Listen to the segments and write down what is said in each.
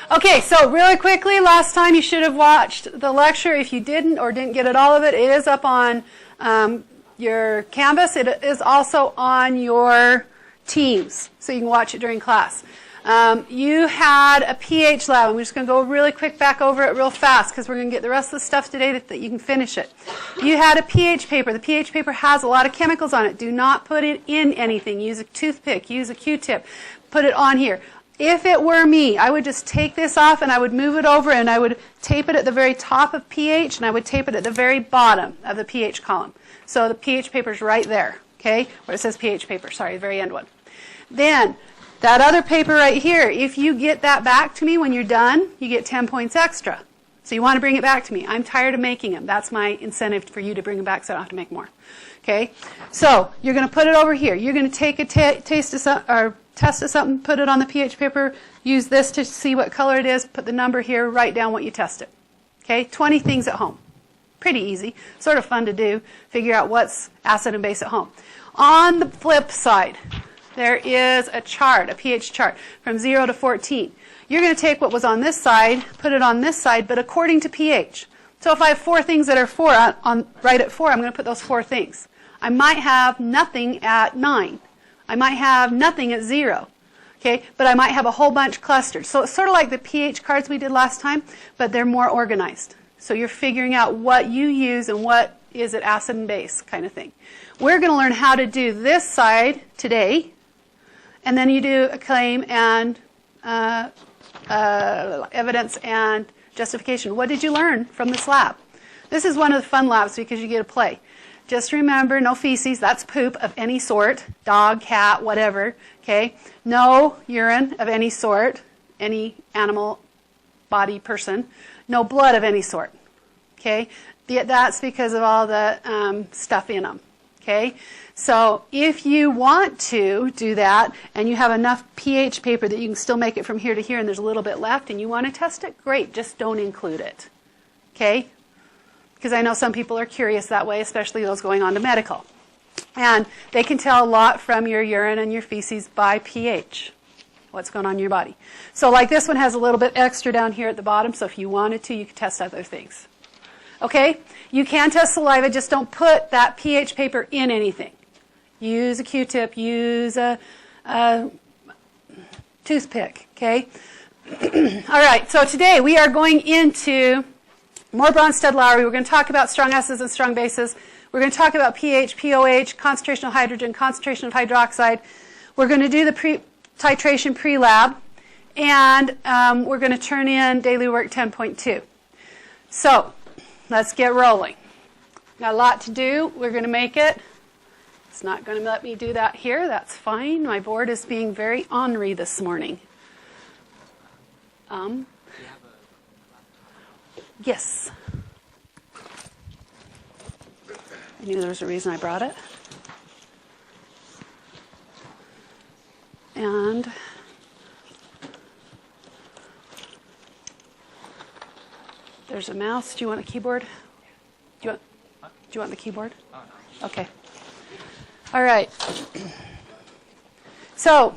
Okay, so really quickly, last time you should have watched the lecture. If you didn't or didn't get it all of it, it is up on your Canvas. It is also on your Teams, so you can watch it during class. You had a pH lab. I'm just going to go really quick back over it real fast because we're going to get the rest of the stuff today that you can finish it. You had a pH paper. The pH paper has a lot of chemicals on it. Do not put it in anything. Use a toothpick. Use a Q-tip. Put it on here. If it were me, I would just take this off and I would move it over and I would tape it at the very top of pH and I would tape it at the very bottom of the pH column. So the pH paper is right there, okay, where it says pH paper. Sorry, the very end one. Then that other paper right here, if you get that back to me when you're done, you get 10 points extra. So you want to bring it back to me. I'm tired of making them. That's my incentive for you to bring them back so I don't have to make more. Okay? So you're going to put it over here. You're going to take a taste of some, or test of something, put it on the pH paper, use this to see what color it is, put the number here, write down what you tested. Okay? 20 things at home. Pretty easy. Sort of fun to do. Figure out what's acid and base at home. On the flip side, there is a chart, a pH chart, from 0 to 14. You're going to take what was on this side, put it on this side, but according to pH. So if I have 4 things that are 4 right at 4, I'm going to put those 4 things. I might have nothing at 9. I might have nothing at 0. Okay, but I might have a whole bunch clustered. So it's sort of like the pH cards we did last time, but they're more organized. So you're figuring out what you use and what is it acid and base kind of thing. We're going to learn how to do this side today. And then you do a claim and evidence and justification. What did you learn from this lab? This is one of the fun labs because you get to play. Just remember, no feces, that's poop of any sort, dog, cat, whatever, okay? No urine of any sort, any animal, body, person. No blood of any sort, okay? That's because of all the stuff in them, okay? So if you want to do that and you have enough pH paper that you can still make it from here to here and there's a little bit left and you want to test it, great, just don't include it. Okay? Because I know some people are curious that way, especially those going on to medical. And they can tell a lot from your urine and your feces by pH, what's going on in your body. So like this one has a little bit extra down here at the bottom, so if you wanted to, you could test other things. Okay? You can test saliva, just don't put that pH paper in anything. Use a Q-tip, use a toothpick, okay? All right, so today we are going into more Bronsted-Lowry. We're going to talk about strong acids and strong bases. We're going to talk about pH, pOH, concentration of hydrogen, concentration of hydroxide. We're going to do the titration pre-lab, and we're going to turn in daily work 10.2. So let's get rolling. Got a lot to do. We're going to make it. It's not going to let me do that here. That's fine. My board is being very ornery this morning. Yes. I knew there was a reason I brought it. And there's a mouse. Do you want a keyboard? Do you want the keyboard? Okay. All right. So,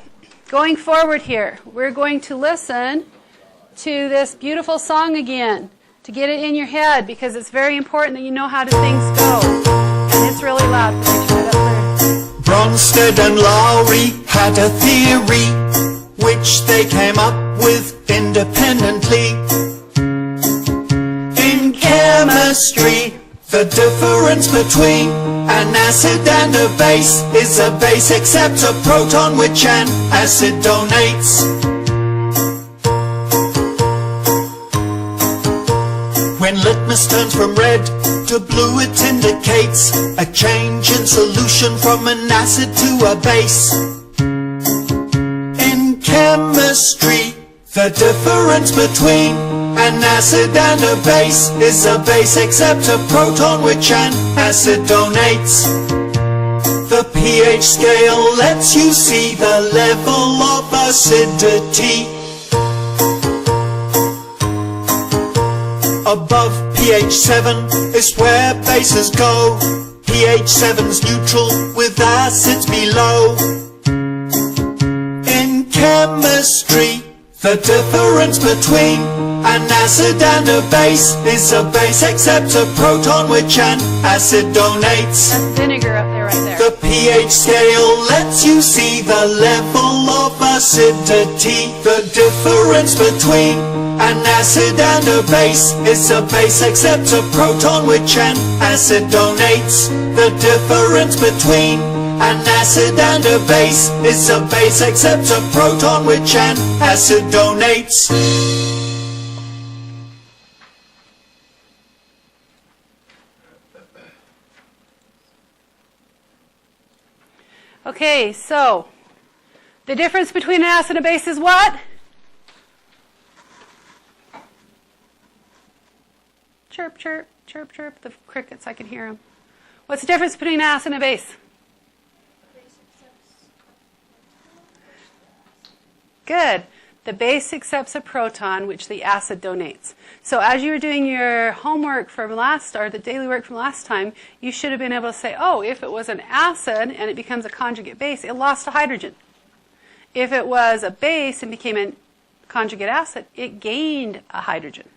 going forward here, we're going to listen to this beautiful song again to get it in your head because it's very important that you know how things go. And it's really loud. Turn it up there. Bronsted and Lowry had a theory which they came up with independently. In chemistry, the difference between an acid and a base is a base accepts a proton which an acid donates. When litmus turns from red to blue, it indicates a change in solution from an acid to a base. In chemistry, the difference between an acid and a base is a base accepts a proton which an acid donates. The pH scale lets you see the level of acidity. Above pH 7 is where bases go. pH 7's neutral with acids below. In chemistry, The difference between an acid and a base is a base accepts a proton which an acid donates. That's vinegar up there, right there. The pH scale lets you see the level of acidity. The difference between an acid and a base is a base accepts a proton which an acid donates. The difference between an acid and a base is a base accepts a proton which an acid donates. Okay, so the difference between an acid and a base is what? Chirp, chirp, chirp, chirp. The crickets, I can hear them. What's the difference between an acid and a base? Good. The base accepts a proton, which the acid donates. So as you were doing your homework from the daily work from last time, you should have been able to say, oh, if it was an acid and it becomes a conjugate base, it lost a hydrogen. If it was a base and became a conjugate acid, it gained a hydrogen.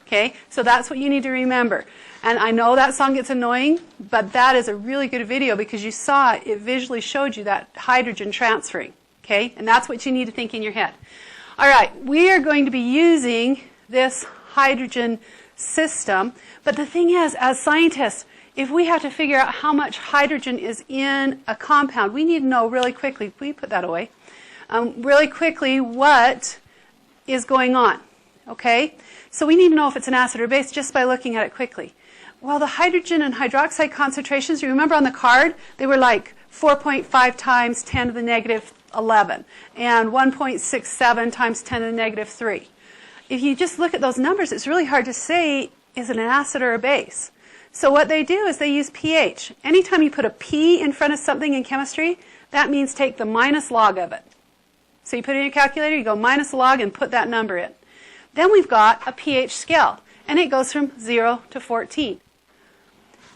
Okay, so that's what you need to remember. And I know that song gets annoying, but that is a really good video because you saw it visually showed you that hydrogen transferring. Okay, and that's what you need to think in your head. All right, we are going to be using this hydrogen system, but the thing is, as scientists, if we have to figure out how much hydrogen is in a compound, we need to know really quickly, we put that away, really quickly what is going on. Okay, so we need to know if it's an acid or base just by looking at it quickly. Well, the hydrogen and hydroxide concentrations, you remember on the card, they were like 4.5 times 10 to the negative 11 and 1.67 times 10 to the negative 3. If you just look at those numbers, it's really hard to say, is it an acid or a base? So what they do is they use pH. Anytime you put a P in front of something in chemistry, that means take the minus log of it. So you put it in your calculator, you go minus log and put that number in. Then we've got a pH scale, and it goes from 0 to 14.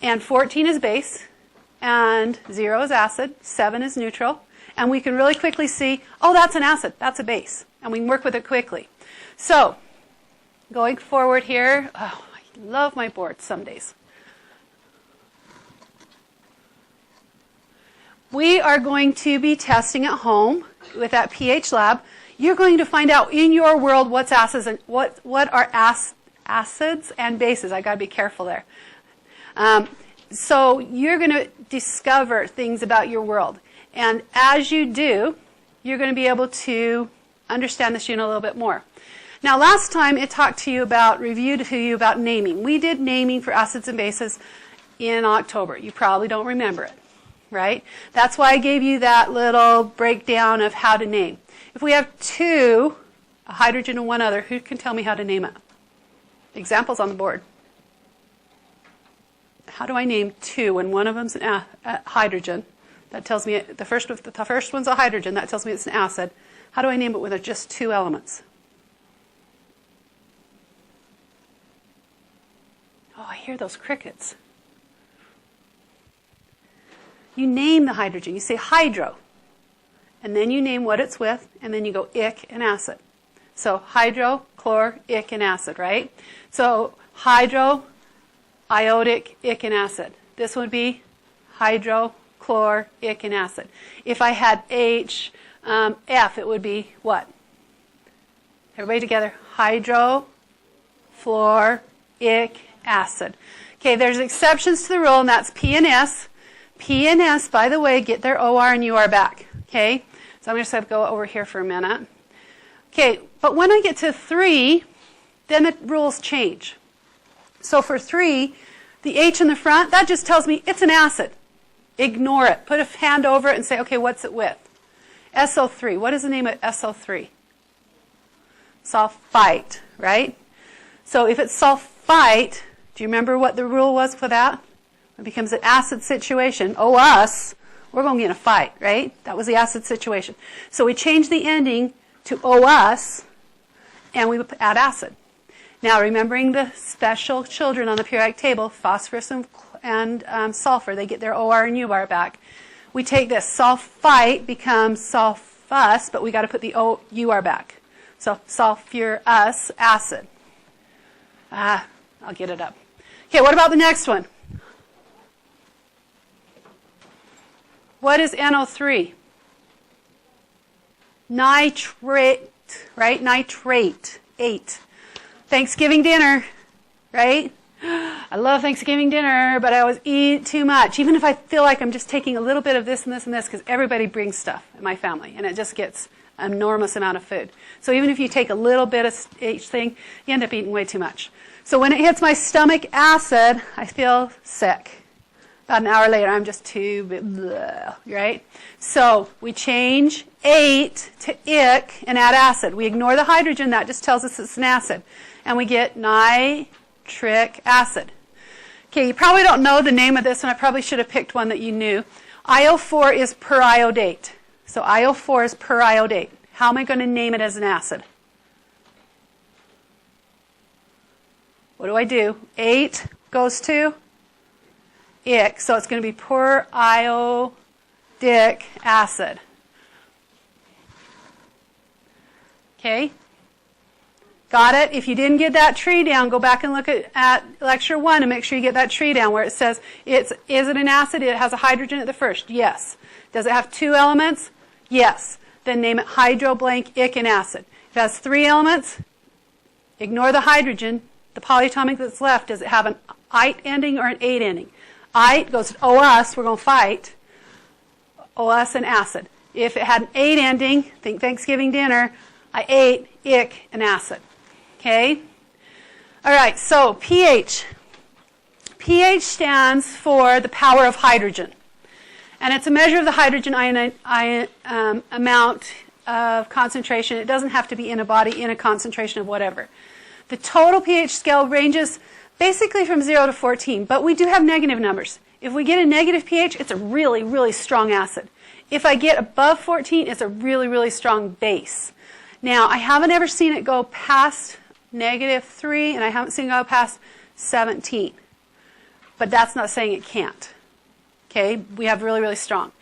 And 14 is base, and 0 is acid, 7 is neutral. And we can really quickly see, oh, that's an acid, that's a base. And we can work with it quickly. So, going forward here, oh, I love my board some days. We are going to be testing at home with that pH lab. You're going to find out in your world what's acids and what are acids and bases. I got to be careful there. So you're going to discover things about your world. And as you do, you're going to be able to understand this unit a little bit more. Now, last time it reviewed to you about naming. We did naming for acids and bases in October. You probably don't remember it, right? That's why I gave you that little breakdown of how to name. If we have two, a hydrogen and one other, who can tell me how to name it? Examples on the board. How do I name two when one of them's a hydrogen? That tells me the first one's a hydrogen. That tells me it's an acid. How do I name it when there's just two elements? Oh, I hear those crickets. You name the hydrogen. You say hydro. And then you name what it's with, and then you go ic and acid. So hydro, chlor, ic, and acid, right? So hydro, iodic, ic, and acid. This would be hydro, chlor, ic, and acid. If I had H, F, it would be what? Everybody together. Hydro, fluor, ic, acid. Okay, there's exceptions to the rule, and that's P and S. P and S, by the way, get their OR and UR back. Okay, so I'm just going to go over here for a minute. Okay, but when I get to 3, then the rules change. So for 3, the H in the front, that just tells me it's an acid. Ignore it. Put a hand over it and say, okay, what's it with? SO3. What is the name of SO3? Sulfite, right? So if it's sulfite, do you remember what the rule was for that? It becomes an acid situation. Oh, us, we're going to be in a fight, right? That was the acid situation. So we changed the ending to OS, and we add acid. Now, remembering the special children on the periodic table, phosphorus and sulfur, they get their OR and UR back. We take this. Sulfite becomes sulfus, but we got to put the UR back. So sulfurous acid. I'll get it up. Okay, what about the next one? What is NO3? Nitrate, right? Nitrate. 8. Thanksgiving dinner, right? I love Thanksgiving dinner, but I always eat too much. Even if I feel like I'm just taking a little bit of this and this and this, because everybody brings stuff in my family, and it just gets an enormous amount of food. So even if you take a little bit of each thing, you end up eating way too much. So when it hits my stomach acid, I feel sick. About an hour later, I'm just too, bleh, right? So we change 8 to ick and add acid. We ignore the hydrogen. That just tells us it's an acid. And we get nitric acid. Okay, you probably don't know the name of this, and I probably should have picked one that you knew. IO4 is periodate. So IO4 is periodate. How am I going to name it as an acid? What do? 8 goes to ick, so it's going to be periodic acid. Okay? Got it? If you didn't get that tree down, go back and look at lecture 1 and make sure you get that tree down where it says, is it an acid? It has a hydrogen at the first. Yes. Does it have 2 elements? Yes. Then name it hydro blank ick and acid. If it has 3 elements, ignore the hydrogen. The polyatomic that's left, does it have an ite ending or an ate ending? Ite goes to OS, we're going to fight. OS and acid. If it had an ate ending, think Thanksgiving dinner, I ate, ick, and acid. Okay? All right, so pH. pH stands for the power of hydrogen. And it's a measure of the hydrogen amount of concentration. It doesn't have to be in a body in a concentration of whatever. The total pH scale ranges basically from 0 to 14, but we do have negative numbers. If we get a negative pH, it's a really, really strong acid. If I get above 14, it's a really, really strong base. Now, I haven't ever seen it go past -3, and I haven't seen it go past 17. But that's not saying it can't. Okay, we have really, really strong.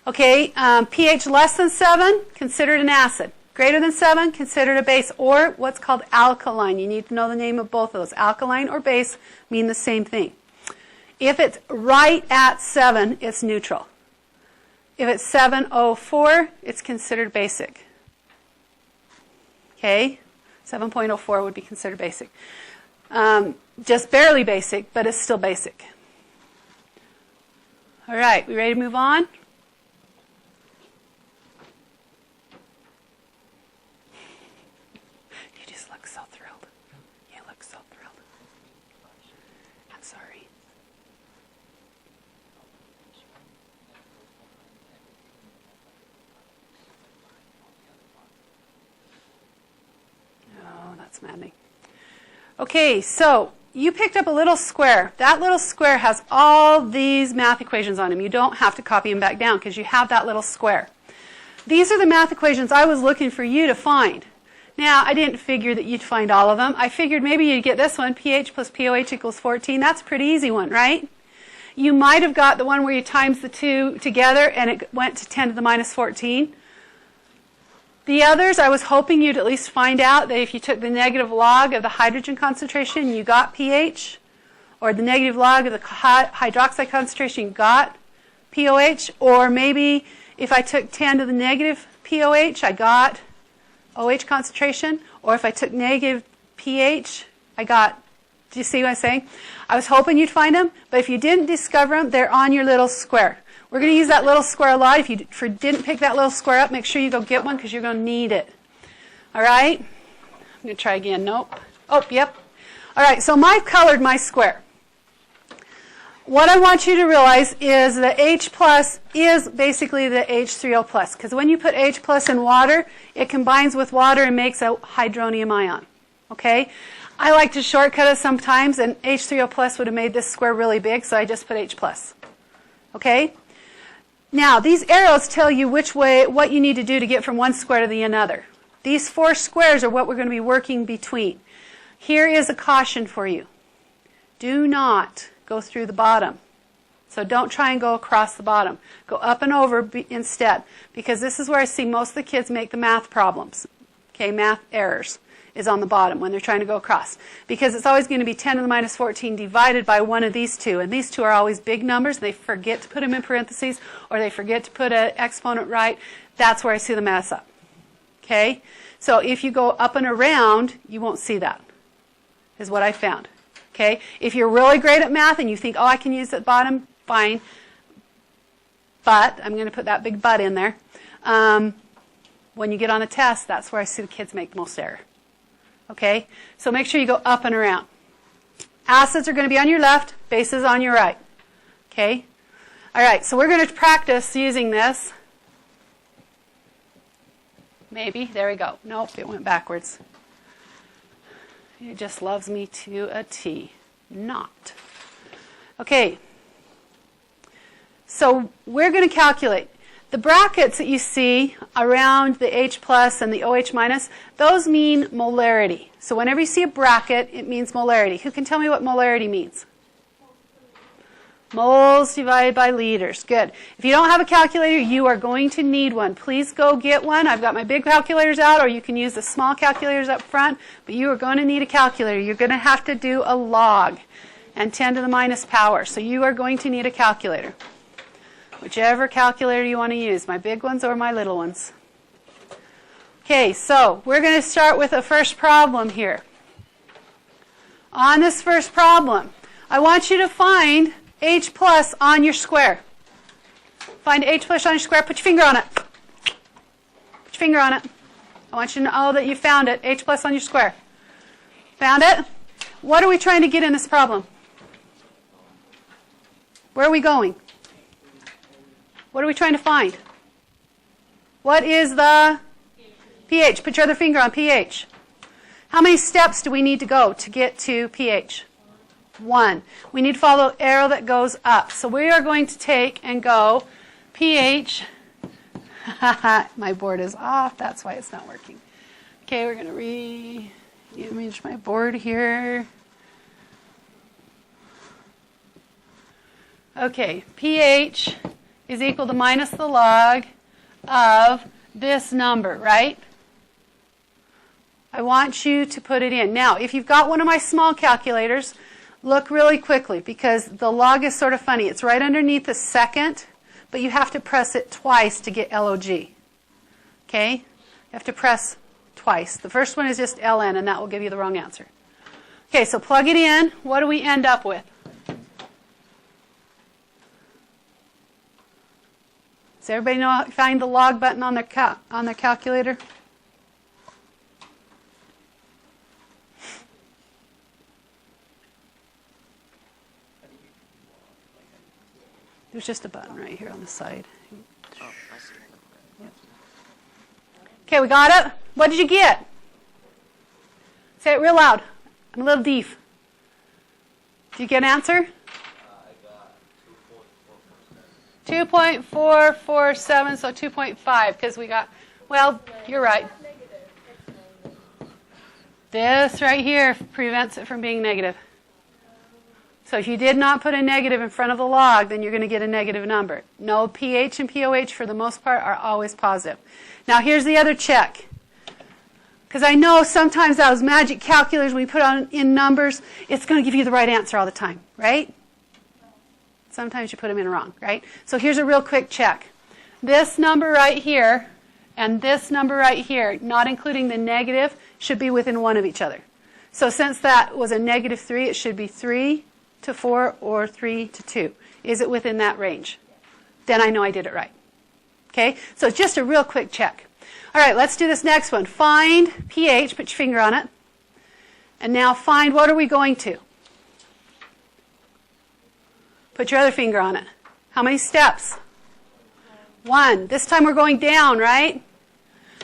Okay, pH less than 7, considered an acid. Greater than 7, considered a base, or what's called alkaline. You need to know the name of both of those. Alkaline or base mean the same thing. If it's right at 7, it's neutral. If it's 7.04, it's considered basic. Okay, 7.04 would be considered basic. Just barely basic, but it's still basic. All right, we ready to move on? You just look so thrilled. You look so thrilled. I'm sorry. Oh, that's maddening. Okay, so you picked up a little square. That little square has all these math equations on them. You don't have to copy them back down because you have that little square. These are the math equations I was looking for you to find. Now, I didn't figure that you'd find all of them. I figured maybe you'd get this one, pH plus POH equals 14. That's a pretty easy one, right? You might have got the one where you times the two together and it went to 10 to the minus 14. The others, I was hoping you'd at least find out that if you took the negative log of the hydrogen concentration, you got pH, or the negative log of the hydroxide concentration, you got POH, or maybe if I took 10 to the negative POH, I got OH concentration, or if I took negative pH, I got, do you see what I'm saying? I was hoping you'd find them, but if you didn't discover them, they're on your little square. We're going to use that little square a lot. If you didn't pick that little square up, make sure you go get one because you're going to need it. All right? I'm going to try again. Nope. Oh, yep. All right, so I've colored my square. What I want you to realize is that H plus is basically the H3O plus, because when you put H plus in water, it combines with water and makes a hydronium ion. Okay? I like to shortcut it sometimes, and H3O plus would have made this square really big, so I just put H plus. Okay? Now, these arrows tell you which way, what you need to do to get from one square to the another. These 4 squares are what we're going to be working between. Here is a caution for you. Do not go through the bottom. So don't try and go across the bottom. Go up and over instead, because this is where I see most of the kids make the math problems. Okay, math errors is on the bottom when they're trying to go across. Because it's always going to be 10 to the minus 14 divided by one of these two. And these two are always big numbers. They forget to put them in parentheses, or they forget to put an exponent right. That's where I see the mess up. Okay? So if you go up and around, you won't see that, is what I found. Okay? If you're really great at math and you think, oh, I can use that bottom, fine. But, I'm going to put that big but in there. When you get on a test, that's where I see the kids make the most error. Okay? So make sure you go up and around. Acids are going to be on your left, bases on your right. Okay? All right, so we're going to practice using this. Maybe. There we go. Nope, it went backwards. It just loves me to a T. Not. Okay. So we're going to calculate. The brackets that you see around the H plus and the OH minus, those mean molarity. So whenever you see a bracket, it means molarity. Who can tell me what molarity means? Moles divided by liters. Good. If you don't have a calculator, you are going to need one. Please go get one. I've got my big calculators out, or you can use the small calculators up front, but you are going to need a calculator. You're going to have to do a log and 10 to the minus power. So you are going to need a calculator. Whichever calculator you want to use, my big ones or my little ones. Okay, so we're going to start with a first problem here. On this first problem, I want you to find H plus on your square. Find H plus on your square. Put your finger on it. Put your finger on it. I want you to know that you found it. H plus on your square. Found it? What are we trying to get in this problem? Where are we going? What are we trying to find? What is the pH? Put your other finger on pH. How many steps do we need to go to get to pH? 1. We need to follow the arrow that goes up. So we are going to take and go pH. My board is off. That's why it's not working. Okay, we're going to re-image my board here. Okay, pH is equal to minus the log of this number, right? I want you to put it in. Now, if you've got one of my small calculators, look really quickly because the log is sort of funny. It's right underneath the second, but you have to press it twice to get LOG. Okay? You have to press twice. The first one is just LN, and that will give you the wrong answer. Okay, so plug it in. What do we end up with? Does everybody know how to find the log button on their calculator? There's just a button right here on the side. Yep. Okay, we got it? What did you get? Say it real loud. I'm a little deaf. Did you get an answer? 2.447, so 2.5, because we got, well, you're right. This right here prevents it from being negative. So if you did not put a negative in front of the log, then you're going to get a negative number. No, pH and POH, for the most part, are always positive. Now, here's the other check. Because I know sometimes those magic calculators, when you put on in numbers, it's going to give you the right answer all the time, right? Sometimes you put them in wrong, right? So here's a real quick check. This number right here and this number right here, not including the negative, should be within one of each other. So since that was a negative 3, it should be 3 to 4 or 3 to 2. Is it within that range? Then I know I did it right. Okay? So just a real quick check. All right, let's do this next one. Find pH, put your finger on it. And now find, what are we going to? Put your other finger on it. How many steps? 1. This time we're going down, right?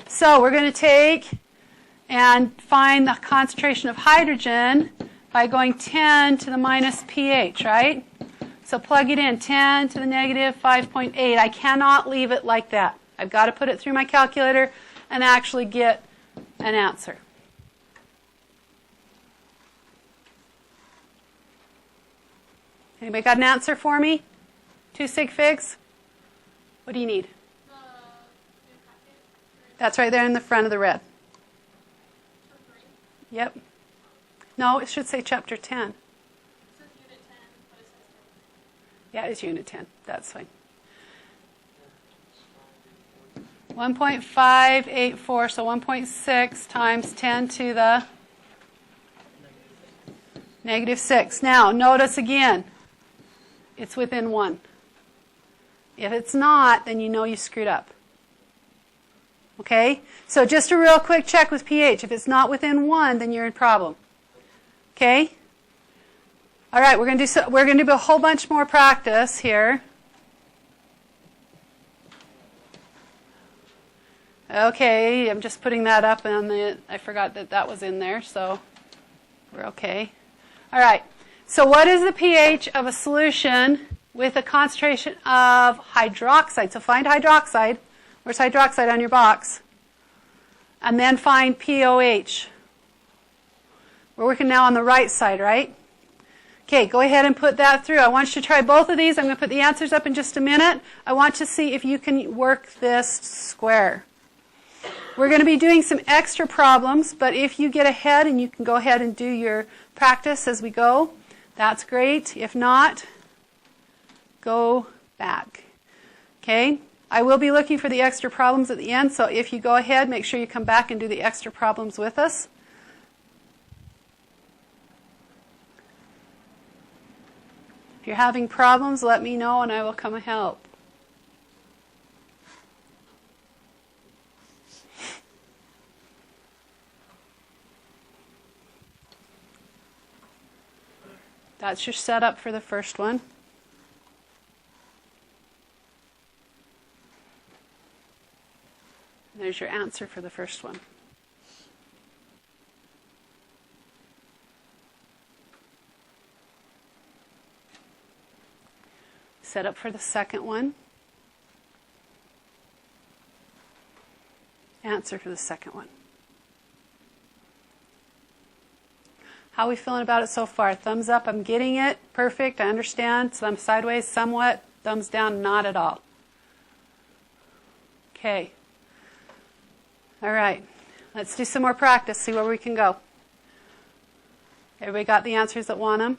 So we're going to take and find the concentration of hydrogen by going 10 to the minus pH, right? So plug it in, 10 to the negative 5.8. I cannot leave it like that. I've got to put it through my calculator and actually get an answer. Anybody got an answer for me? 2 sig figs? What do you need? That's right there in the front of the red. Yep. No, it should say chapter 10. It says unit 10, but it says Yeah, it's unit 10. That's fine. 1.584, so 1.6 times 10 to the -6. Now, notice again, it's within 1. If it's not, then you know you screwed up. Okay? So just a real quick check with pH. If it's not within 1, then you're in problem. Okay? All right, we're going to do a whole bunch more practice here. Okay, I'm just putting that up on the, I forgot that that was in there, so we're okay. All right, so what is the pH of a solution with a concentration of hydroxide? So find hydroxide. Where's hydroxide on your box? And then find pOH. We're working now on the right side, right? Okay, go ahead and put that through. I want you to try both of these. I'm going to put the answers up in just a minute. I want to see if you can work this square. We're going to be doing some extra problems, but if you get ahead and you can go ahead and do your practice as we go, that's great. If not, go back. Okay? I will be looking for the extra problems at the end, so if you go ahead, make sure you come back and do the extra problems with us. If you're having problems, let me know and I will come and help. That's your setup for the first one. There's your answer for the first one. Set up for the second one. Answer for the second one. How are we feeling about it so far? Thumbs up, I'm getting it. Perfect, I understand. Some sideways, somewhat. Thumbs down, not at all. Okay. All right. Let's do some more practice, see where we can go. Everybody got the answers that want them?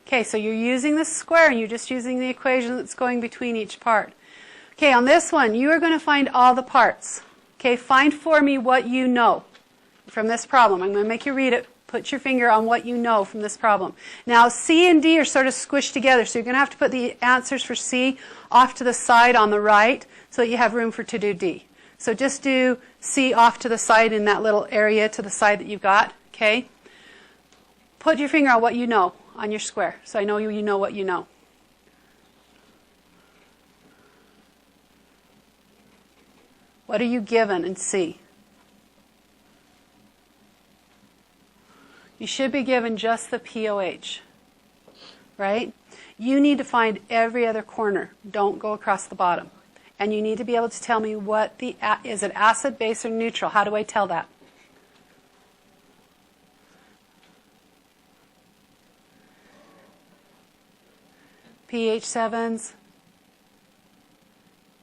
Okay, so you're using the square and you're just using the equation that's going between each part. Okay, on this one, you are going to find all the parts. Okay, find for me what you know from this problem. I'm going to make you read it. Put your finger on what you know from this problem. Now, C and D are sort of squished together, so you're going to have to put the answers for C off to the side on the right so that you have room to do D. So just do C off to the side in that little area to the side that you've got. Okay? Put your finger on what you know on your square, so I know you know what you know. What are you given in C? You should be given just the pOH, right? You need to find every other corner. Don't go across the bottom. And you need to be able to tell me what is it acid, base, or neutral? How do I tell that? pH 7s,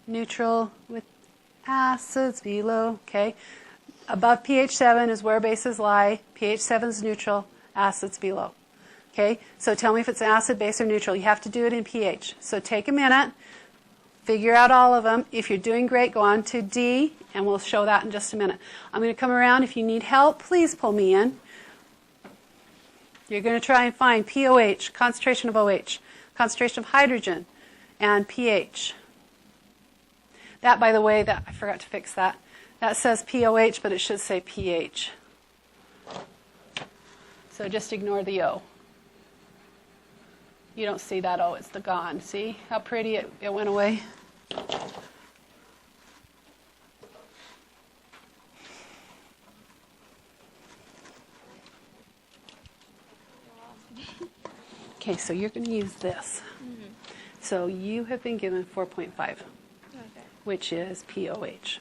neutral with acids below, okay? Above pH 7 is where bases lie. pH 7 is neutral, acids below. Okay? So tell me if it's acid, base, or neutral. You have to do it in pH. So take a minute, figure out all of them. If you're doing great, go on to D, and we'll show that in just a minute. I'm going to come around. If you need help, please pull me in. You're going to try and find pOH, concentration of OH, concentration of hydrogen, and pH. That, by the way, I forgot to fix that. That says pOH, but it should say pH. So just ignore the O. You don't see that O, it's the gone. See how pretty it went away? Okay, so you're going to use this. Mm-hmm. So you have been given 4.5, okay, which is pOH.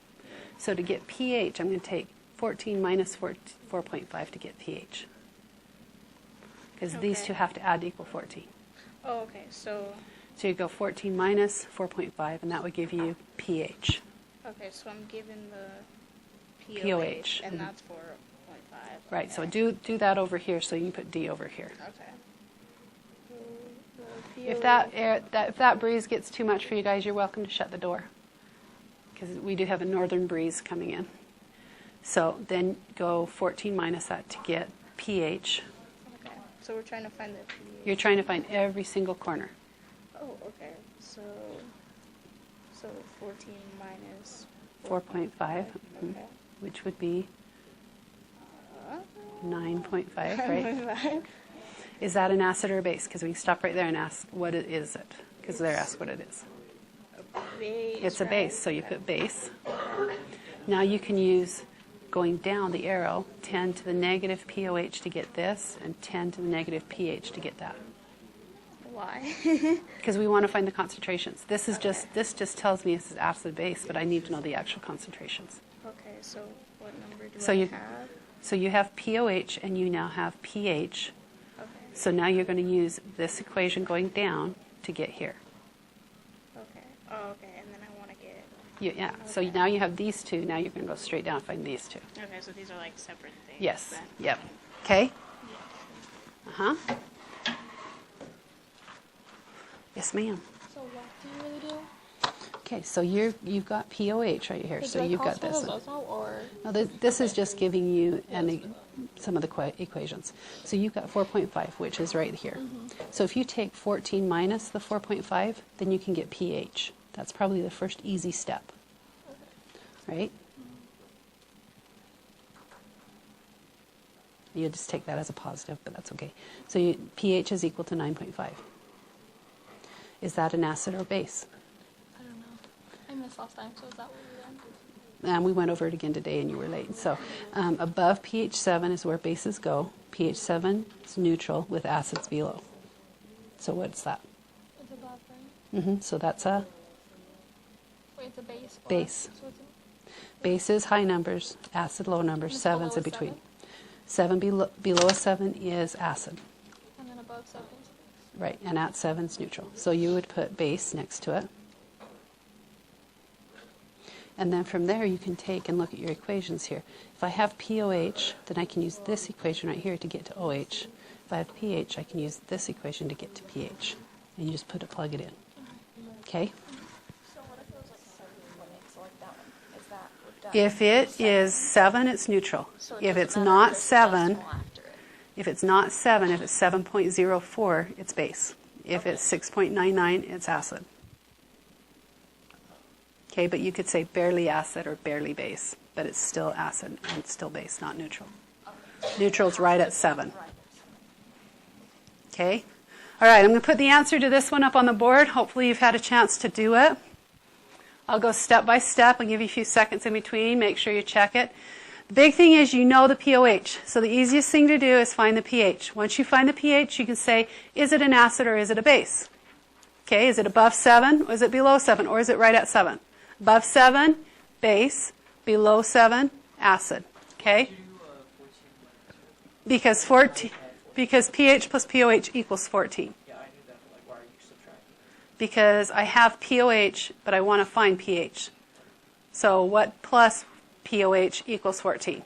So to get pH, I'm going to take 14 minus 4.5 to get pH. because these Okay. two have to add to equal 14. Oh, okay. So, So you go 14 minus 4.5, and that would give you pH. okay. So I'm given the POH, and mhm. that's 4.5. Right, so okay. do that over here, so you can put D over here. Okay. So the If POH if that breeze gets too much for you guys, you're welcome to shut the door, because we do have a northern breeze coming in. So then go 14 minus that to get pH. Okay. So we're trying to find the pH. You're trying to find every single corner. Oh, okay. So 14 minus 4.5, mhm, Okay. which would be Uh, 9.5, right? 9.5. Is that an acid or a base? Because we can stop right there and ask, what is it? Because they're asked what it is. Base, It's a right? base, so you put base. Now you can use, going down the arrow, 10 to the negative POH to get this, and 10 to the negative pH to get that. Why? Because we want to find the concentrations. This just tells me this is acid base, but I need to know the actual concentrations. Okay, so what number do So I you- have? So you have POH and you now have pH. Okay. So now you're going to use this equation going down to get here. Okay. Oh, okay. And then I want to get. Yeah. So Okay. now you have these two. Now you're going to go straight down and find these two. Okay, so these are like separate things. Yes. then. Yep. Okay. Uh-huh. Yes, ma'am. So what do you really do? Okay, so you've got POH right here. So you've got this. Or No, this is just giving you some of the equations. So you've got 4.5, which is right here. So if you take 14 minus the 4.5, then you can get pH. That's probably the first easy step. Right? You just take that as a positive, but that's okay. So pH is equal to 9.5. Is that an acid or base? I don't know. I missed last time, so is that what we done? And we went over it again today and you were late. So above pH 7 is where bases go. pH 7 is neutral with acids below. So what's that? It's above, right? So that's a Wait, it's a base. or- Base. So it's a, base is high numbers, acid low numbers, It's 7's below in a between. 7? 7 below a 7 is acid. and then above 7 is base. Right, and at 7's neutral. So you would put base next to it. And then from there you can take and look at your equations here. If I have POH, then I can use this equation right here to get to OH. If I have pH, I can use this equation to get to pH. And you just plug it in. Okay? So what if it was like 7 when it's like that one? Is that done? If it is 7, it's neutral. So it If doesn't it's matter not if it's 7, decimal after it. if it's not 7, if it's 7.04, it's base. If it's 6.99, it's acid. Okay, but you could say barely acid or barely base, but it's still acid and it's still base, not neutral. Neutral's right at 7. Okay? All right, I'm going to put the answer to this one up on the board. Hopefully you've had a chance to do it. I'll go step by step and give you a few seconds in between. Make sure you check it. The big thing is you know the pOH. So the easiest thing to do is find the pH. Once you find the pH, you can say, is it an acid or is it a base? Okay, is it above 7 or is it below 7 or is it right at 7? Above 7, base. Below 7, acid. Okay? Because pH plus pOH equals 14. Yeah, I knew that, but like, why are you subtracting? Because I have pOH, but I want to find pH. So what plus pOH equals 14?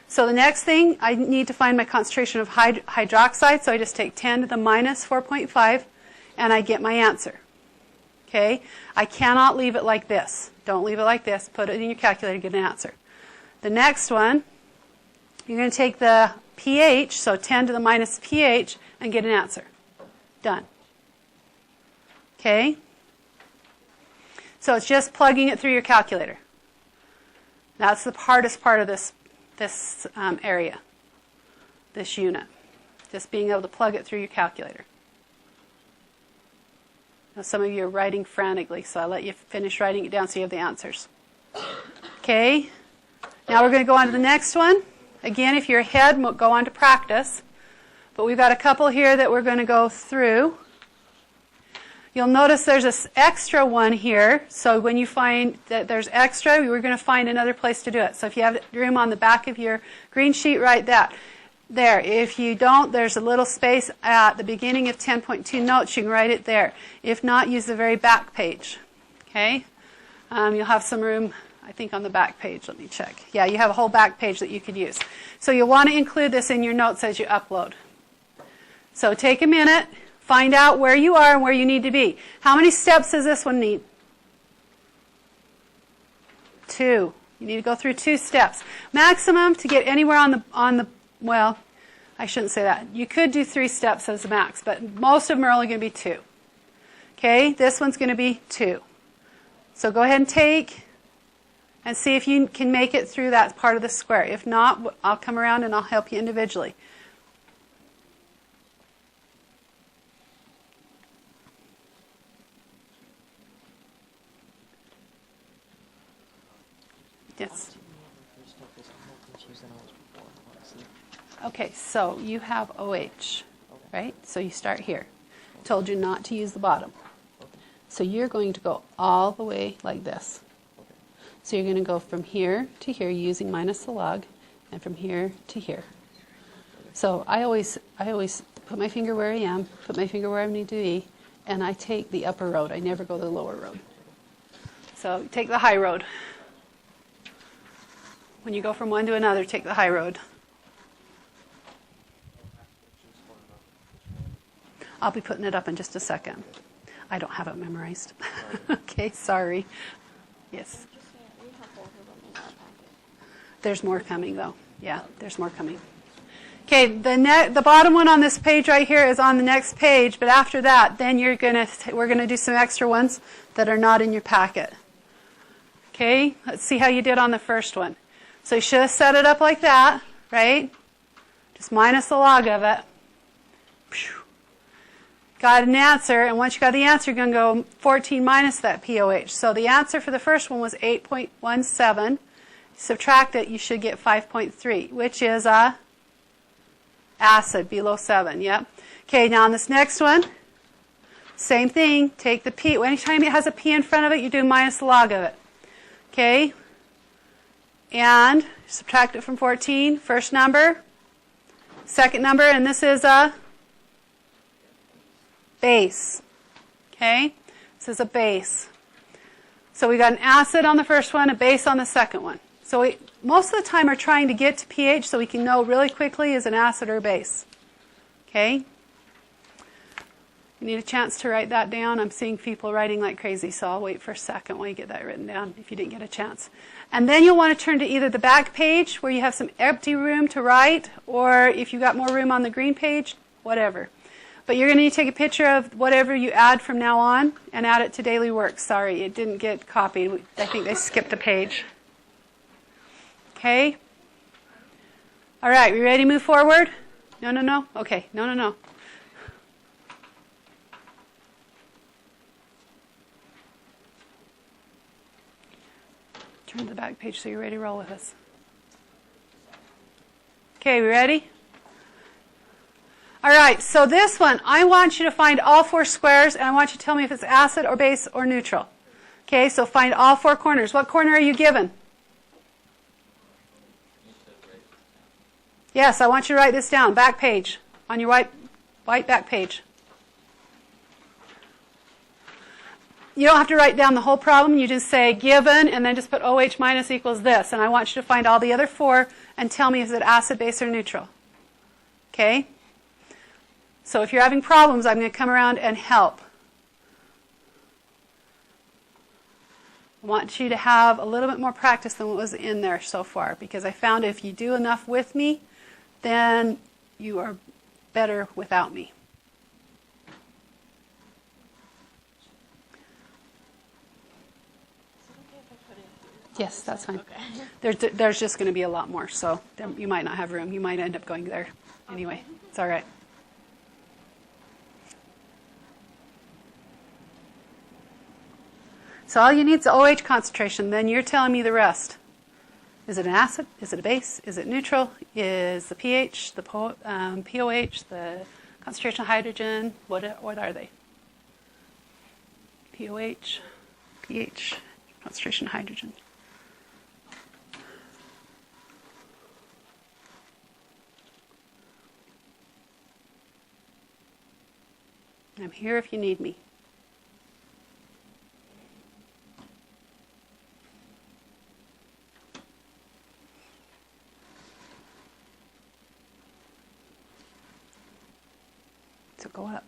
So the next thing, I need to find my concentration of hydroxide, so I just take 10 to the minus 4.5, and I get my answer. Okay? I cannot leave it like this. Don't leave it like this. Put it in your calculator, get an answer. The next one, you're going to take the pH, so 10 to the minus pH, and get an answer. Done. Okay? So it's just plugging it through your calculator. That's the hardest part of this area, this unit. Just being able to plug it through your calculator. Now some of you are writing frantically, so I'll let you finish writing it down so you have the answers. Okay? Now we're going to go on to the next one. Again, if you're ahead, we'll go on to practice. But we've got a couple here that we're going to go through. You'll notice there's this extra one here. So when you find that there's extra, we're going to find another place to do it. So if you have room on the back of your green sheet, write that. there. If you don't, there's a little space at the beginning of 10.2 notes. You can write it there. If not, use the very back page. Okay? You'll have some room, I think, on the back page. Let me check. Yeah, you have a whole back page that you could use. So you'll want to include this in your notes as you upload. So take a minute, find out where you are and where you need to be. How many steps does this one need? 2. You need to go through 2 steps. Maximum to get anywhere on the well, I shouldn't say that. You could do 3 steps as a max, but most of them are only going to be 2. Okay, this one's going to be 2. So go ahead and take and see if you can make it through that part of the square. If not, I'll come around and I'll help you individually. Yes. Okay, so you have OH, right? So you start here. Told you not to use the bottom. So you're going to go all the way like this. So you're going to go from here to here using minus the log, and from here to here. So I always put my finger where I am, put my finger where I need to be, and I take the upper road. I never go the lower road. So take the high road. When you go from one to another, take the high road. I'll be putting it up in just a second. I don't have it memorized. Okay, sorry. Yes. We have both of them in our packet. There's more coming, though. Yeah, there's more coming. Okay, the bottom one on this page right here is on the next page, but after that, then we're gonna do some extra ones that are not in your packet. Okay, let's see how you did on the first one. So you should have set it up like that, right? Just minus the log of it. Got an answer, and once you got the answer, you're going to go 14 minus that POH. So the answer for the first one was 8.17. Subtract it, you should get 5.3, which is a acid below 7. Yep. Okay, now on this next one, same thing. Take the P. Anytime it has a P in front of it, you do minus the log of it. Okay? And subtract it from 14. First number, second number, and this is a base. Okay? This is a base. So we got an acid on the first one, a base on the second one. So we, most of the time, are trying to get to pH so we can know really quickly is an acid or a base. Okay? You need a chance to write that down. I'm seeing people writing like crazy, so I'll wait for a second while you get that written down if you didn't get a chance. And then you'll want to turn to either the back page where you have some empty room to write, or if you've got more room on the green page, whatever. But you're going to need to take a picture of whatever you add from now on and add it to daily work. Sorry, it didn't get copied. I think they skipped a page. Okay? All right, we ready to move forward? No. Okay, no. Turn to the back page so you're ready to roll with us. Okay, we ready? All right, so this one, I want you to find all 4 squares, and I want you to tell me if it's acid or base or neutral. Okay, so find all 4 corners. What corner are you given? Yes, I want you to write this down. Back page, on your white back page. You don't have to write down the whole problem. You just say given, and then just put OH minus equals this. And I want you to find all the other 4 and tell me is it acid, base, or neutral. Okay? So if you're having problems, I'm going to come around and help. I want you to have a little bit more practice than what was in there so far, because I found if you do enough with me, then you are better without me. Yes, that's fine. Okay. There's just going to be a lot more, so you might not have room. You might end up going there anyway. It's all right. So all you need is the OH concentration. Then you're telling me the rest. Is it an acid? Is it a base? Is it neutral? Is the pH, the POH, the concentration of hydrogen? What are they? POH, pH, concentration of hydrogen. I'm here if you need me. So go up.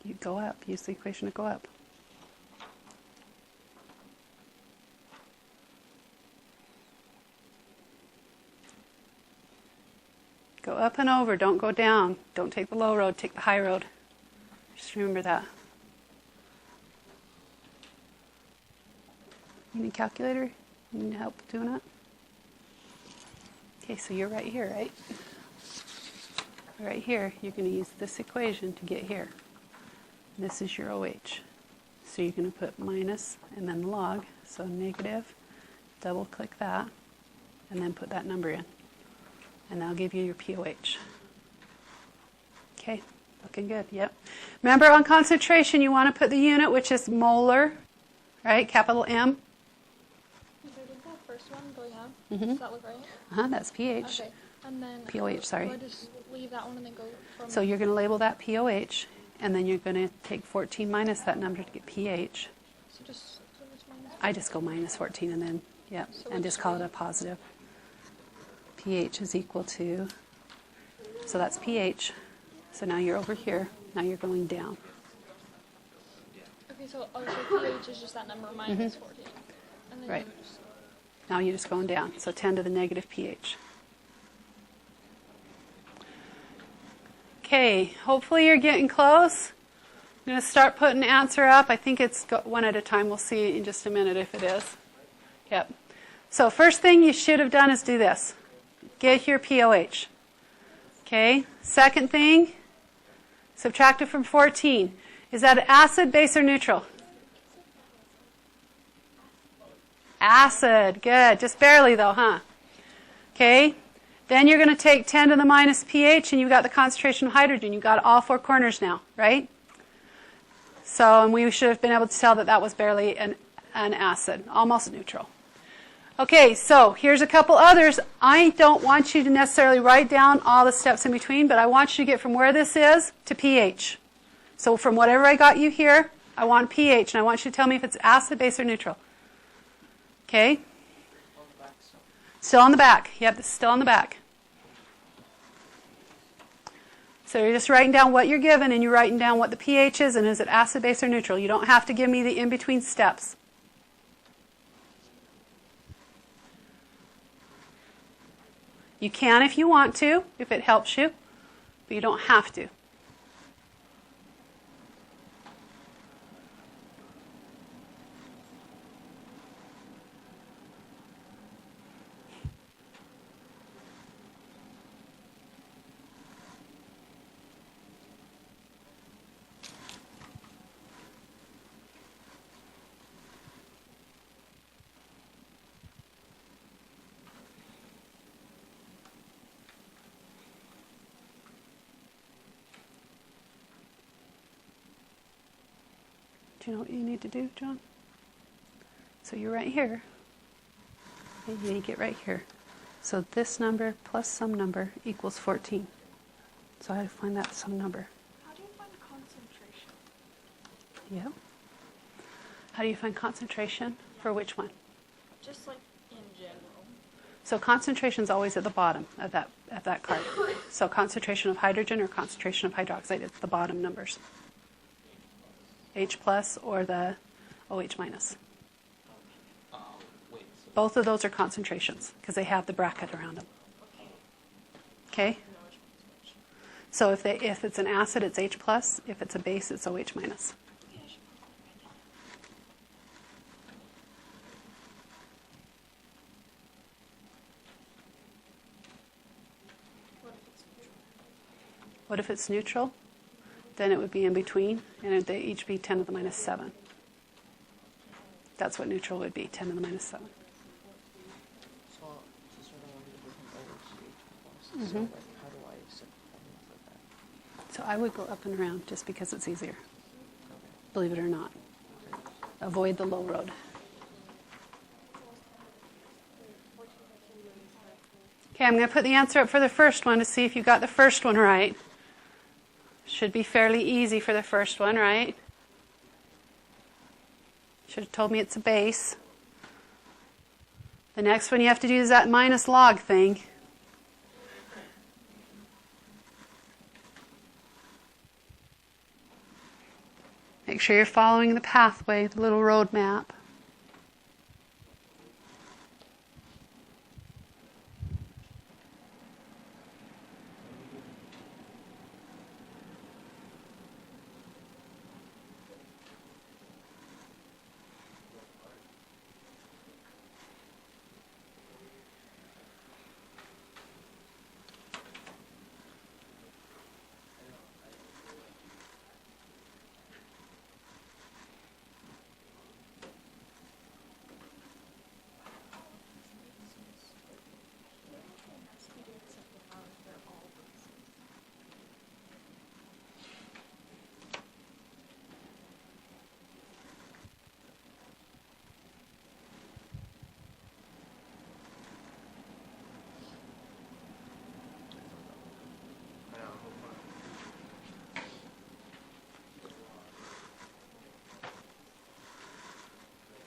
You go up. Use the equation to go up. Go up and over. Don't go down. Don't take the low road. Take the high road. Just remember that. You need a calculator? You need help doing it? Okay, so you're right here, right? Right here, you're going to use this equation to get here. This is your OH. So you're going to put minus and then log, so negative, double click that, and then put that number in. And that'll give you your POH. Okay, looking good, yep. Remember on concentration, you want to put the unit, which is molar, right, capital M. So did that first one go down? Mhm. Does that look right? That's pH. Okay. And then POH, sorry. do I just leave that one and then go from So you're going to label that POH, and then you're going to take 14 minus that number to get pH. so just minus I just go minus 14 and then, yep, So and it's just call it three. a positive. pH is equal to, so that's pH. So now you're over here. Now you're going down. Okay, so pH is just that number minus 14. And then Right. you just Now you're just going down. So 10 to the negative pH. Okay, hopefully you're getting close. I'm going to start putting the answer up. I think it's one at a time. We'll see in just a minute if it is. Yep. So first thing you should have done is do this. Get your POH. Okay. Second thing, subtract it from 14. Is that acid, base, or neutral? Acid. Good. Just barely though, huh? Okay. Then you're going to take 10 to the minus pH, and you've got the concentration of hydrogen. You've got all four corners now, right? So, and we should have been able to tell that that was barely an acid, almost neutral. Okay, so here's a couple others. I don't want you to necessarily write down all the steps in between, but I want you to get from where this is to pH. So from whatever I got you here, I want pH, and I want you to tell me if it's acid, base, or neutral. Okay? On the back, so. Still on the back. Yep, it's still on the back. So you're just writing down what you're given, and you're writing down what the pH is, and is it acid, base, or neutral. You don't have to give me the in-between steps. You can if you want to, if it helps you, but you don't have to. Do you know what you need to do, John? So you're right here. And you need to get right here. So this number plus some number equals 14. So I have to find that some number. How do you find concentration? Yep. How do you find concentration? For which one? Just like in general. So concentration is always at the bottom of that card. So concentration of hydrogen or concentration of hydroxide, it's the bottom numbers. H plus or the OH minus. Wait, so Both of those are concentrations because they have the bracket around them. Okay? So if it's an acid, it's H plus. If it's a base, it's OH minus. What if it's neutral? Then it would be in between, and they each be 10 to the minus 7. That's what neutral would be, 10 to the minus 7. So to sort of the different OH plus. So like, how do I simplify things like that? So I would go up and around just because it's easier, Okay. believe it or not. Avoid the low road. Okay, I'm going to put the answer up for the first one to see if you got the first one right. Should be fairly easy for the first one, right? Should have told me it's a base. The next one you have to do is that minus log thing. Make sure you're following the pathway, the little road map.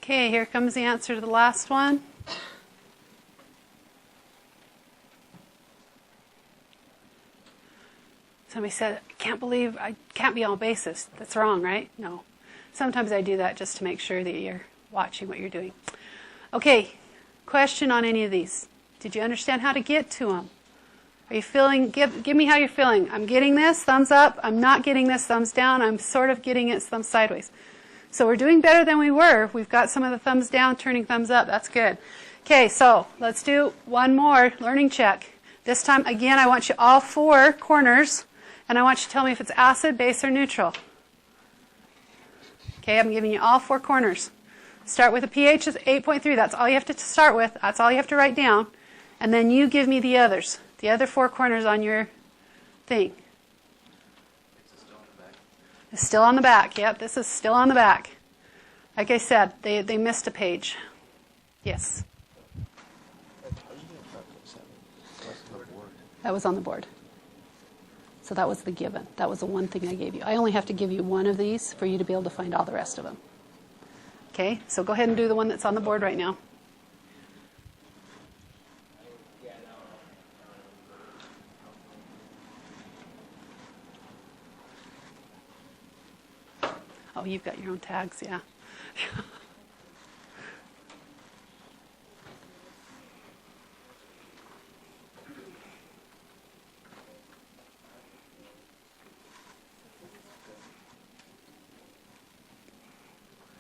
Okay, here comes the answer to the last one. Somebody said, I can't be all basis. That's wrong, right? No. Sometimes I do that just to make sure that you're watching what you're doing. Okay, question on any of these. Did you understand how to get to them? Are you feeling, give me how you're feeling. I'm getting this, thumbs up. I'm not getting this, thumbs down. I'm sort of getting it, thumbs sideways. So we're doing better than we were. We've got some of the thumbs down, turning thumbs up. That's good. Okay, so let's do one more learning check. This time, again, I want you all 4 corners, and I want you to tell me if it's acid, base, or neutral. Okay, I'm giving you all 4 corners. Start with a pH of 8.3. That's all you have to start with. That's all you have to write down. And then you give me the others, the other 4 corners on your thing. It's still on the back. Yep, this is still on the back. Like I said, they missed a page. Yes. That was on the board. So that was the given. That was the one thing I gave you. I only have to give you one of these for you to be able to find all the rest of them. Okay, so go ahead and do the one that's on the board right now. Oh, you've got your own tags, yeah.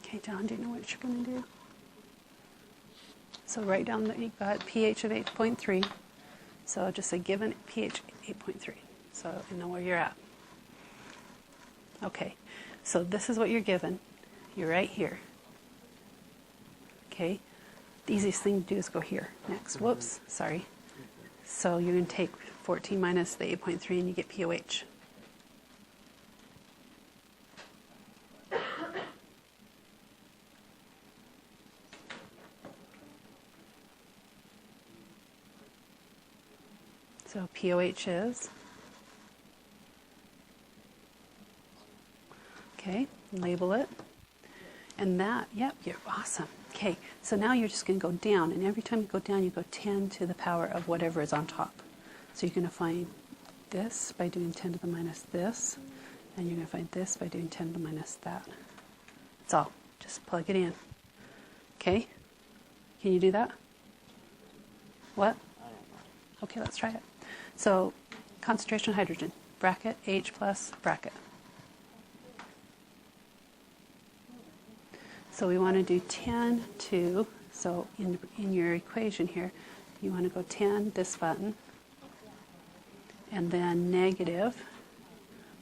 Okay, John, do you know what you're going to do? So write down that you've got pH of 8.3. So just say given pH 8.3. So you know where you're at. Okay. So this is what you're given. You're right here. Okay. The easiest thing to do is go here next. Whoops, sorry. So you're going to take 14 minus the 8.3 and you get POH. So POH is, okay, label it. And that, yep, you're awesome. Okay, so now you're just going to go down, and every time you go down, you go 10 to the power of whatever is on top. So you're going to find this by doing 10 to the minus this, and you're going to find this by doing 10 to the minus that. That's all. Just plug it in. Okay? Can you do that? What? Okay, let's try it. So concentration of hydrogen, bracket, H plus, bracket. So we want to do 10 to, so in your equation here, you want to go 10, this button, and then negative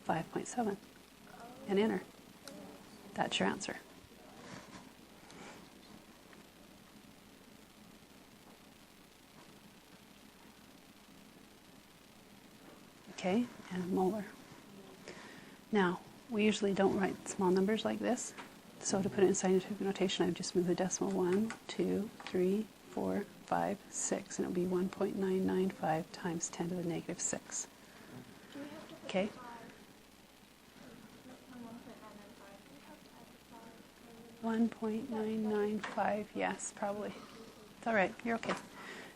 5.7, and enter. That's your answer. Okay, and molar. Now, we usually don't write small numbers like this. So to put it in scientific notation, I would just move the decimal 1, 2, 3, 4, 5, 6, and it would be 1.995 times 10 to the negative 6. Okay? 1.995, yes, probably. It's all right, you're okay.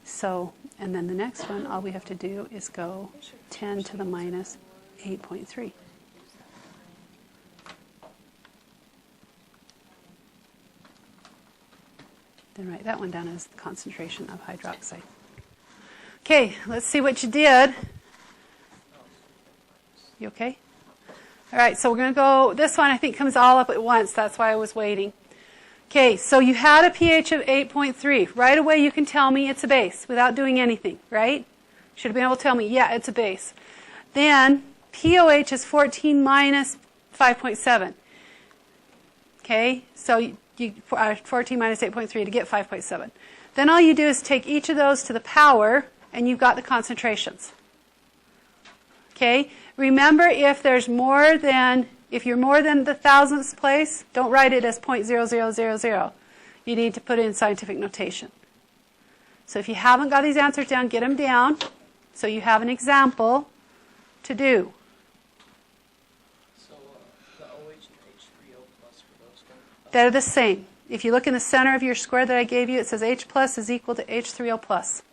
So, and then the next one, all we have to do is go 10 to the minus 8.3. Then write that one down as the concentration of hydroxide. Okay, let's see what you did. You okay? All right, so we're going to go, this one I think comes all up at once. That's why I was waiting. Okay, so you had a pH of 8.3. Right away you can tell me it's a base without doing anything, right? Should have been able to tell me, yeah, it's a base. Then pOH is 14 minus 5.7. Okay, so you 14 minus 8.3 to get 5.7. Then all you do is take each of those to the power, and you've got the concentrations. Okay, remember if there's more than, if you're more than the thousandths place, don't write it as 0.0000. You need to put it in scientific notation. So if you haven't got these answers down, get them down so you have an example to do. So the OH and H3O plus for those don't. They're the same. If you look in the center of your square that I gave you, it says H plus is equal to H3O plus.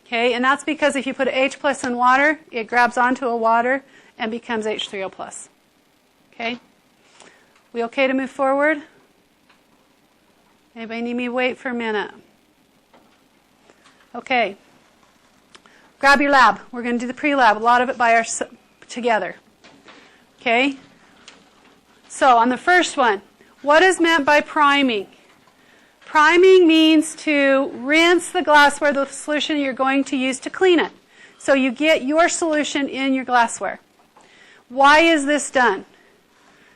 Okay, and that's because if you put H plus in water, it grabs onto a water and becomes H3O plus. Okay? We okay to move forward? Anybody need me to wait for a minute? Okay. Grab your lab. We're going to do the pre-lab, a lot of it by ourselves together. Okay? So on the first one, what is meant by priming? Priming means to rinse the glassware, the solution you're going to use to clean it. So you get your solution in your glassware. Why is this done?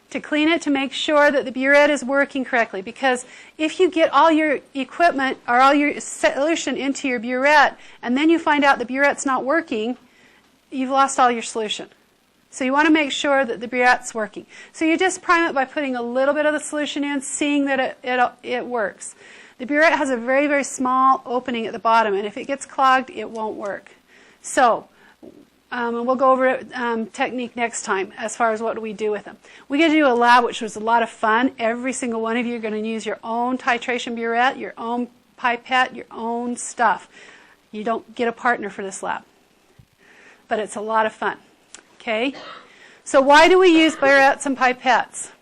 To clean it, to make sure that the burette is working correctly. Because if you get all your equipment or all your solution into your burette and then you find out the burette's not working, you've lost all your solution. So you want to make sure that the burette's working. So you just prime it by putting a little bit of the solution in, seeing that it works. The burette has a very, very small opening at the bottom, and if it gets clogged, it won't work. So, and we'll go over technique next time as far as what do we do with them. We get to do a lab, which was a lot of fun. Every single one of you are going to use your own titration burette, your own pipette, your own stuff. You don't get a partner for this lab. But it's a lot of fun. Okay? So why do we use burettes and pipettes?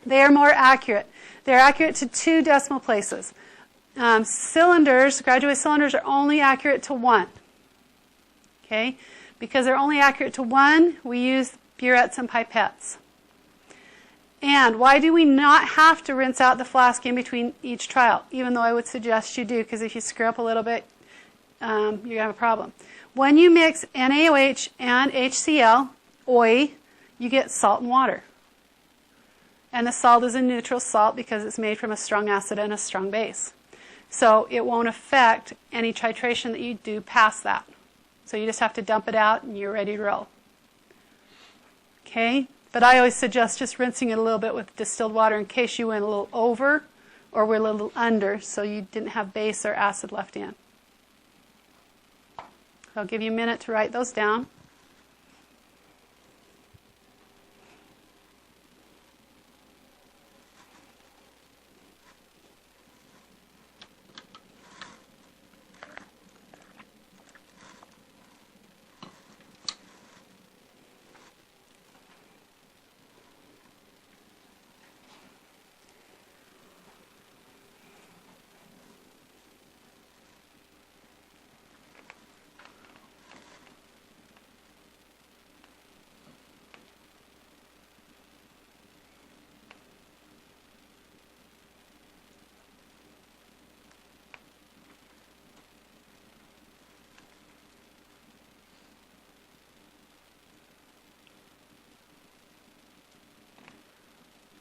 They are more accurate. They're accurate to 2 decimal places. Cylinders, graduate cylinders, are only accurate to 1. Okay? Because they're only accurate to 1, we use burettes and pipettes. And why do we not have to rinse out the flask in between each trial? Even though I would suggest you do, because if you screw up a little bit, you're going to have a problem. When you mix NaOH and HCl, OI, you get salt and water. And the salt is a neutral salt because it's made from a strong acid and a strong base. So it won't affect any titration that you do past that. So you just have to dump it out and you're ready to roll. Okay? But I always suggest just rinsing it a little bit with distilled water in case you went a little over or were a little under so you didn't have base or acid left in. I'll give you a minute to write those down.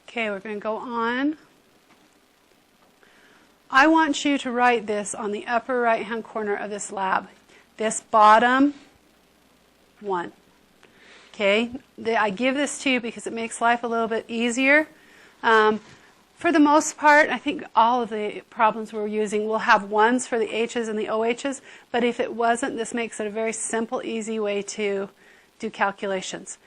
Okay, we're going to go on. I want you to write this on the upper right-hand corner of this lab. This bottom one. Okay, I give this to you because it makes life a little bit easier. For the most part, I think all of the problems we're using will have ones for the H's and the OH's, but if it wasn't, this makes it a very simple, easy way to do calculations.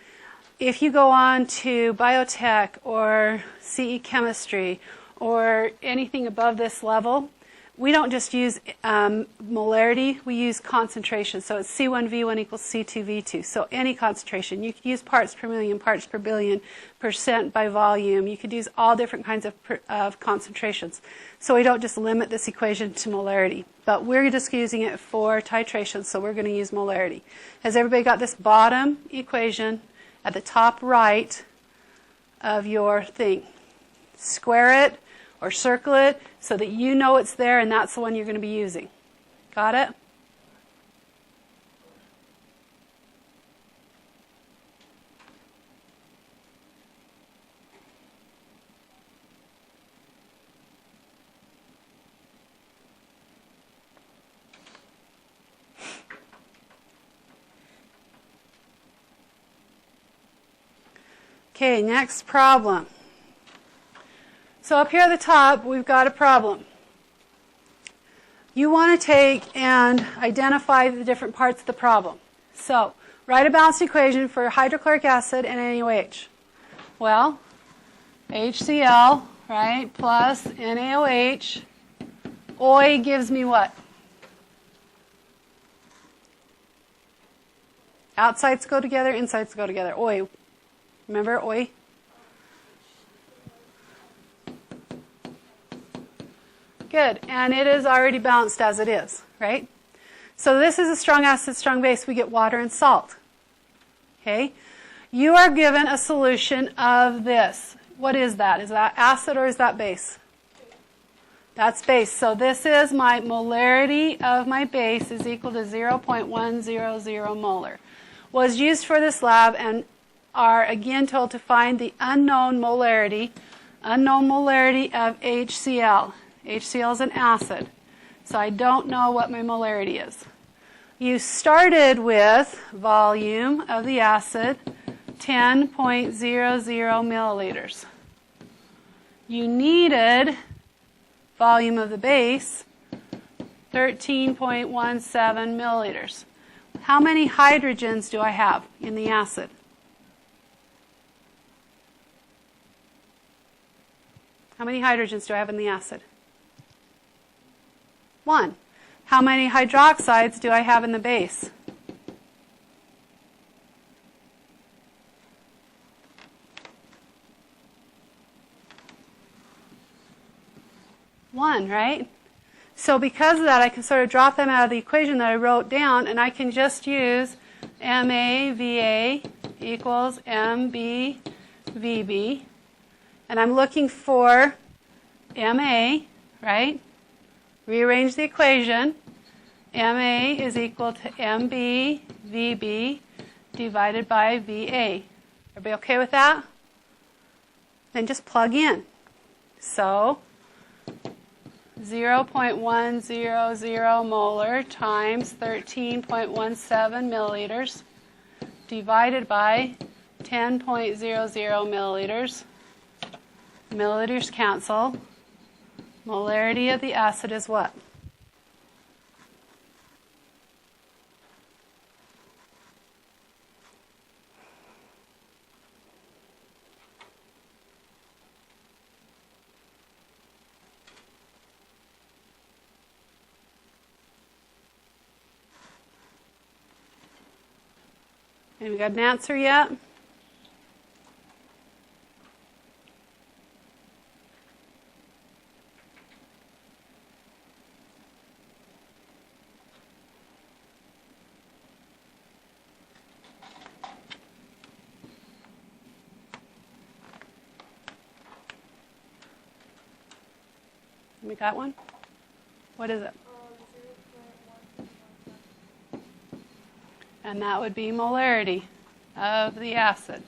if you go on to biotech or CE chemistry or anything above this level, we don't just use molarity, we use concentration. So it's C1V1 equals C2V2. So any concentration. You could use parts per million, parts per billion, percent by volume. You could use all different kinds of concentrations. So we don't just limit this equation to molarity. But we're just using it for titration, so we're going to use molarity. Has everybody got this bottom equation at the top right of your thing? Square it or circle it so that you know it's there and that's the one you're going to be using. Got it? Okay, next problem. So up here at the top, we've got a problem. You want to take and identify the different parts of the problem. So, write a balanced equation for hydrochloric acid and NaOH. Well, HCl, right, plus NaOH. OI gives me what? Outsides go together, insides go together. OI. Remember OI? Good, and it is already balanced as it is, right? So this is a strong acid, strong base. We get water and salt. Okay? You are given a solution of this. What is that? Is that acid or is that base? That's base. So this is my molarity of my base is equal to 0.100 molar. Was used for this lab and are again told to find the unknown molarity of HCl. HCl is an acid, so I don't know what my molarity is. You started with volume of the acid, 10.00 milliliters. You needed volume of the base, 13.17 milliliters. How many hydrogens do I have in the acid? How many hydrogens do I have in the acid? 1. How many hydroxides do I have in the base? 1, right? So because of that, I can sort of drop them out of the equation that I wrote down, and I can just use MAVA equals MBVB. And I'm looking for MA, right? Rearrange the equation. MA is equal to MBVB divided by VA. Everybody okay with that? Then just plug in. So 0.100 molar times 13.17 milliliters divided by 10.00 milliliters. Milliliters cancel. Molarity of the acid is what? Have we got an answer yet? We got one? What is it? And that would be molarity of the acid.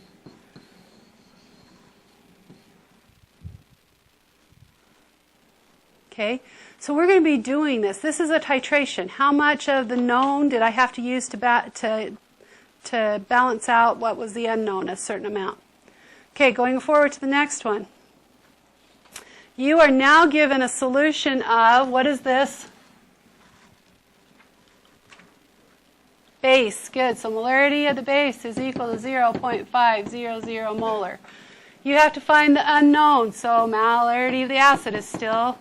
Okay, so we're going to be doing this. This is a titration. How much of the known did I have to use to balance out what was the unknown, a certain amount? Okay, going forward to the next one. You are now given a solution of, what is this? Base, good. So molarity of the base is equal to 0.500 molar. You have to find the unknown, so molarity of the acid is still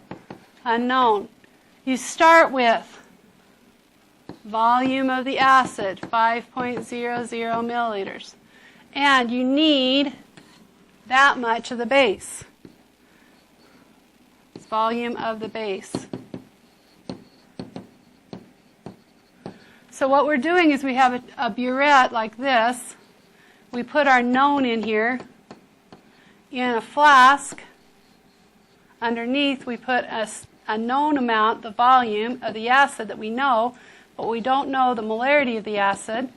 unknown. You start with volume of the acid, 5.00 milliliters. And you need that much of the base. It's volume of the base. So what we're doing is we have a burette like this. We put our known in here. In a flask, underneath we put a known amount, the volume of the acid that we know, but we don't know the molarity of the acid.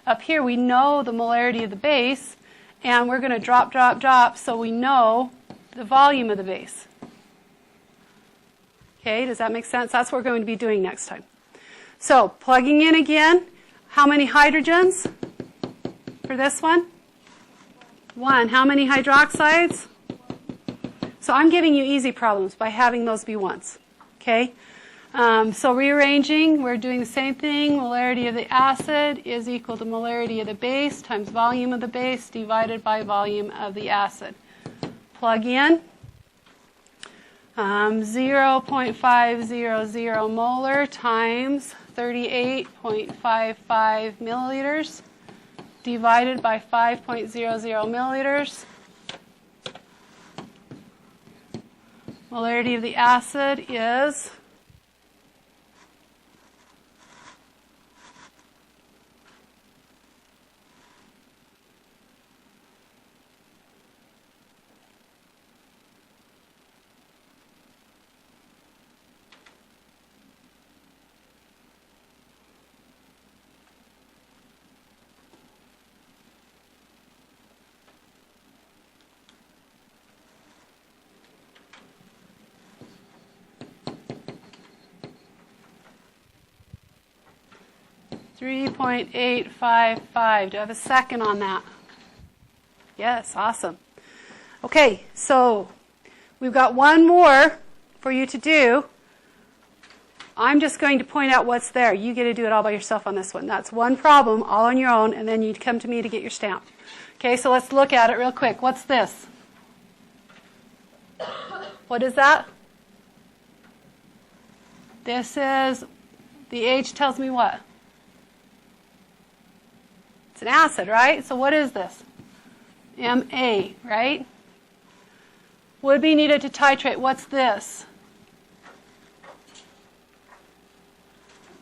Up here we know the molarity of the base, and we're going to drop, drop, drop so we know the volume of the base. Okay, does that make sense? That's what we're going to be doing next time. So, plugging in again, how many hydrogens for this one? 1. How many hydroxides? So I'm giving you easy problems by having those be 1s. Okay? So rearranging, we're doing the same thing. Molarity of the acid is equal to molarity of the base times volume of the base divided by volume of the acid. Plug in. 0.500 molar times 38.55 milliliters divided by 5.00 milliliters. Molarity of the acid is 3.855. Do I have a second on that? Yes, awesome. Okay, so we've got one more for you to do. I'm just going to point out what's there. You get to do it all by yourself on this one. That's one problem, all on your own, and then you come to me to get your stamp. Okay, so let's look at it real quick. What's this? What is that? This is, the H tells me what? It's an acid, right? So what is this? Ma, right? Would be needed to titrate. What's this?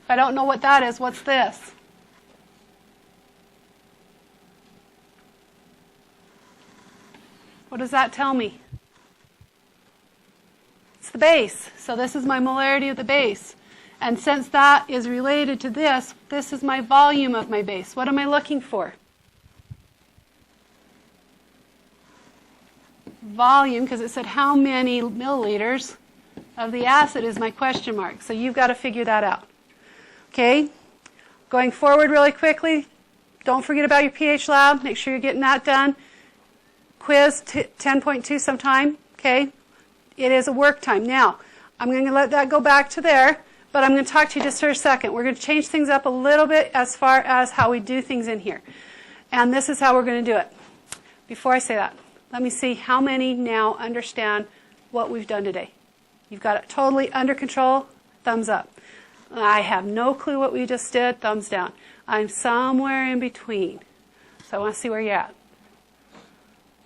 If I don't know what that is, what's this? What does that tell me? It's the base. So this is my molarity of the base. And since that is related to this, this is my volume of my base. What am I looking for? Volume, because it said how many milliliters of the acid is my question mark. So you've got to figure that out. Okay? Going forward really quickly, don't forget about your pH lab. Make sure you're getting that done. Quiz 10.2 sometime. Okay? It is a work time. Now, I'm going to let that go back to there. But I'm going to talk to you just for a second. We're going to change things up a little bit as far as how we do things in here. And this is how we're going to do it. Before I say that, let me see how many now understand what we've done today. You've got it totally under control. Thumbs up. I have no clue what we just did. Thumbs down. I'm somewhere in between. So I want to see where you're at.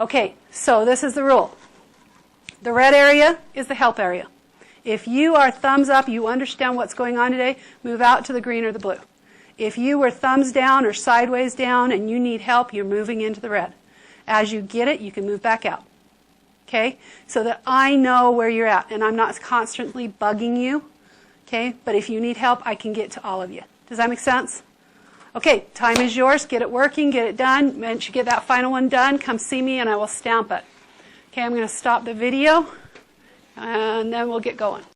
Okay, so this is the rule. The red area is the help area. If you are thumbs up, you understand what's going on today, move out to the green or the blue. If you were thumbs down or sideways down and you need help, you're moving into the red. As you get it, you can move back out. Okay? So that I know where you're at and I'm not constantly bugging you. Okay? But if you need help, I can get to all of you. Does that make sense? Okay, time is yours. Get it working, get it done. Once you get that final one done, come see me and I will stamp it. Okay, I'm going to stop the video. And then we'll get going.